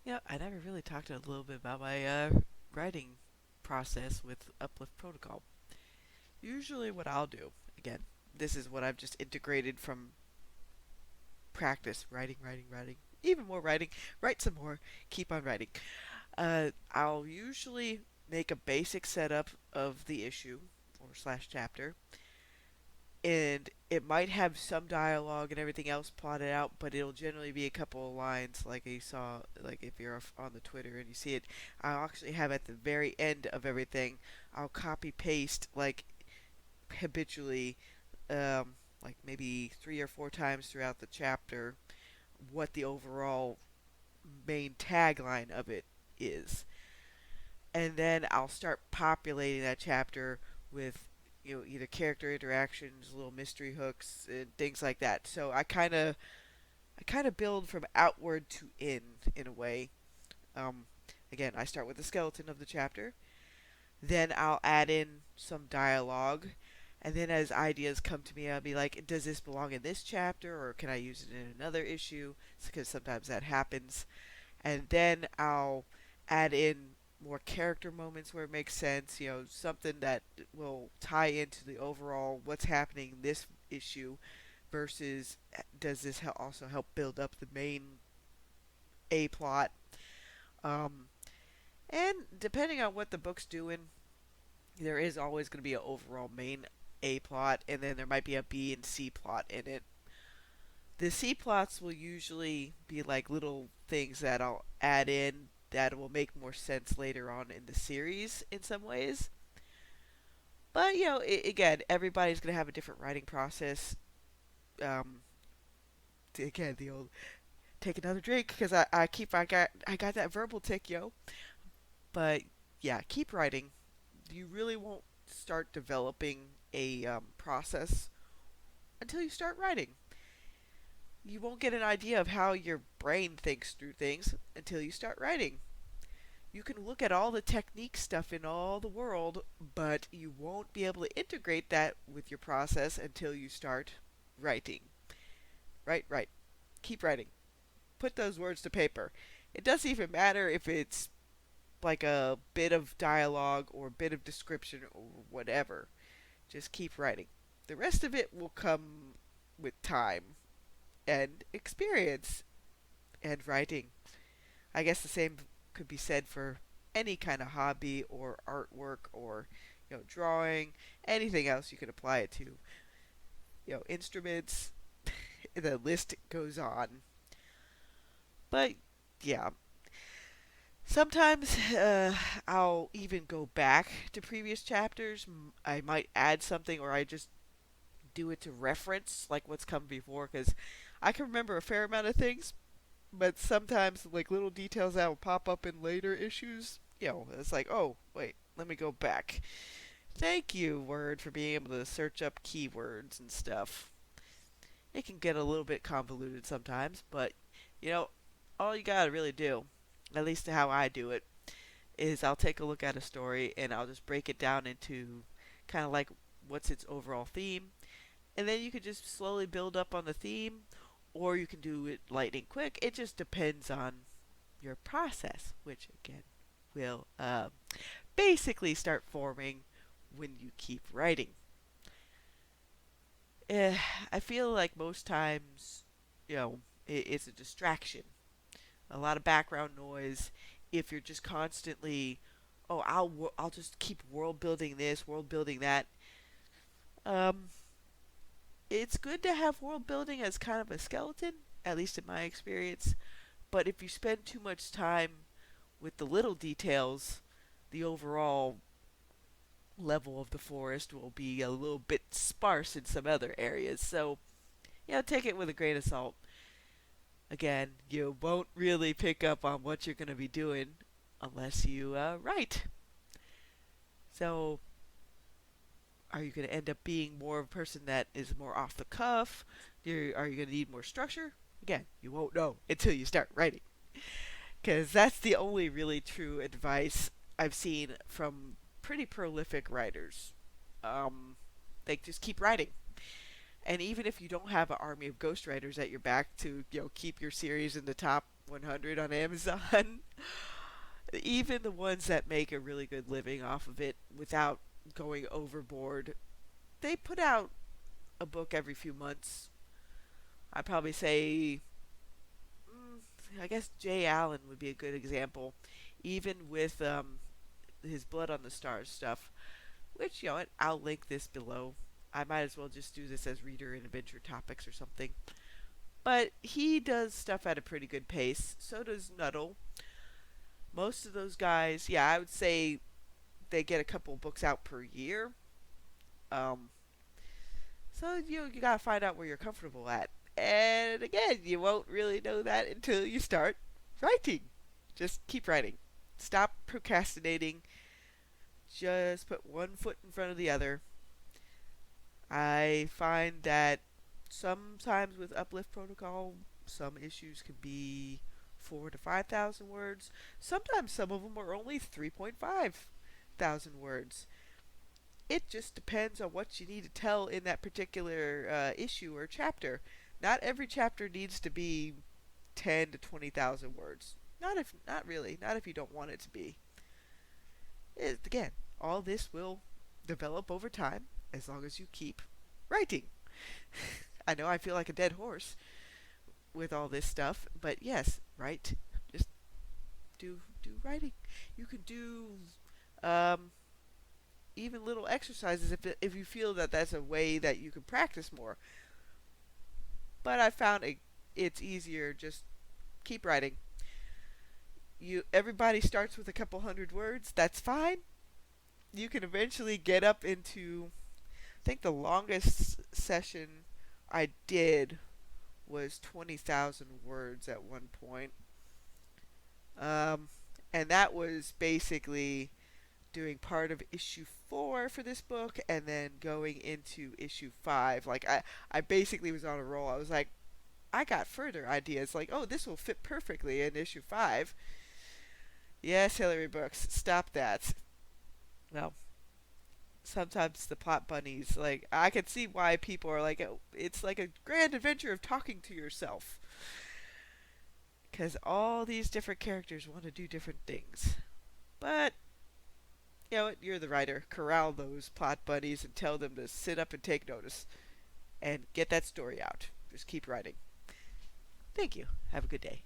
Yeah, I never really talked a little bit about my writing process with Uplift Protocol. Usually, what I'll do, again, this is what I've just integrated from practice writing, writing, writing, even more writing, write some more, keep on writing. I'll usually make a basic setup of the issue or slash chapter, and it might have some dialogue and everything else plotted out, but it'll generally be a couple of lines, like you saw, like if you're on the Twitter and you see it. I'll actually have at the very end of everything, I'll copy paste like habitually, like maybe 3 or 4 times throughout the chapter, what the overall main tagline of it is, and then I'll start populating that chapter with either character interactions, little mystery hooks, and things like that. So I kind of build from outward to in a way. Um, Again, I start with the skeleton of the chapter, then I'll add in some dialogue, and then as ideas come to me, I'll be like, does this belong in this chapter, or can I use it in another issue? Because sometimes that happens. And then I'll add in more character moments where it makes sense, something that will tie into the overall what's happening in this issue versus does this also help build up the main A plot. Um, and depending on what the book's doing, there is always going to be an overall main A plot, and then there might be a B and C plot in it. The C plots will usually be like little things that I'll add in that will make more sense later on in the series in some ways. But again, everybody's gonna have a different writing process. Um, Again, the old take another drink because I got that verbal tick, yo. But yeah, keep writing. You really won't start developing a process until you start writing. You won't get an idea of how your brain thinks through things until you start writing. You can look at all the technique stuff in all the world, but you won't be able to integrate that with your process until you start writing. Right, right. Keep writing. Put those words to paper. It doesn't even matter if it's like a bit of dialogue or a bit of description or whatever. Just keep writing. The rest of it will come with time and experience and writing. I guess the same could be said for any kind of hobby or artwork or drawing, anything else you could apply it to. Instruments, the list goes on. But yeah, sometimes I'll even go back to previous chapters. I might add something, or I just do it to reference like what's come before, because I can remember a fair amount of things, but sometimes like little details that will pop up in later issues. It's like, oh wait, let me go back. Thank you, Word, for being able to search up keywords and stuff. It can get a little bit convoluted sometimes, but you know, all you gotta really do, at least how I do it, is I'll take a look at a story and I'll just break it down into kind of like what's its overall theme, and then you can just slowly build up on the theme, or you can do it lightning quick. It just depends on your process, which again will basically start forming when you keep writing. Eh, I feel like most times, it's a distraction, a lot of background noise. If you're just constantly, oh, I'll just keep world building this, world building that. Um, it's good to have world building as kind of a skeleton, at least in my experience. But if you spend too much time with the little details, the overall level of the forest will be a little bit sparse in some other areas. So, take it with a grain of salt. Again, you won't really pick up on what you're going to be doing unless you write. So, are you going to end up being more of a person that is more off the cuff? Are you going to need more structure? Again, you won't know until you start writing. Because that's the only really true advice I've seen from pretty prolific writers. Um, they just keep writing. And even if you don't have an army of ghostwriters at your back to keep your series in the top 100 on Amazon. Even the ones that make a really good living off of it without going overboard, they put out a book every few months. I'd probably say, I guess Jay Allen would be a good example, even with his Blood on the Stars stuff, which, I'll link this below. I might as well just do this as reader and adventure topics or something. But he does stuff at a pretty good pace. So does Nuttall. Most of those guys, yeah, I would say they get a couple books out per year. Um, so you gotta find out where you're comfortable at. And again, you won't really know that until you start writing. Just keep writing. Stop procrastinating. Just put one foot in front of the other. I find that sometimes with Uplift Protocol, some issues can be 4 to 5,000 words. Sometimes some of them are only 3.5 thousand words. It just depends on what you need to tell in that particular issue or chapter. Not every chapter needs to be 10 to 20,000 words. Not really. Not if you don't want it to be. Again, all this will develop over time as long as you keep writing. I know I feel like a dead horse with all this stuff, but yes, write. Just do writing. You can do even little exercises if you feel that that's a way that you can practice more. But I found it's easier just keep writing. Everybody starts with a couple hundred words. That's fine. You can eventually get up into, I think the longest session I did was 20,000 words at one point. And that was basically doing part of issue 4 for this book and then going into issue 5. Like I basically was on a roll. I was like, I got further ideas. Like, oh, this will fit perfectly in issue 5. Yes, Hillary Books, stop that. Well, sometimes the plot bunnies, like, I can see why people are like, oh, it's like a grand adventure of talking to yourself. Because all these different characters want to do different things. But, you know what, you're the writer. Corral those plot bunnies and tell them to sit up and take notice. And get that story out. Just keep writing. Thank you. Have a good day.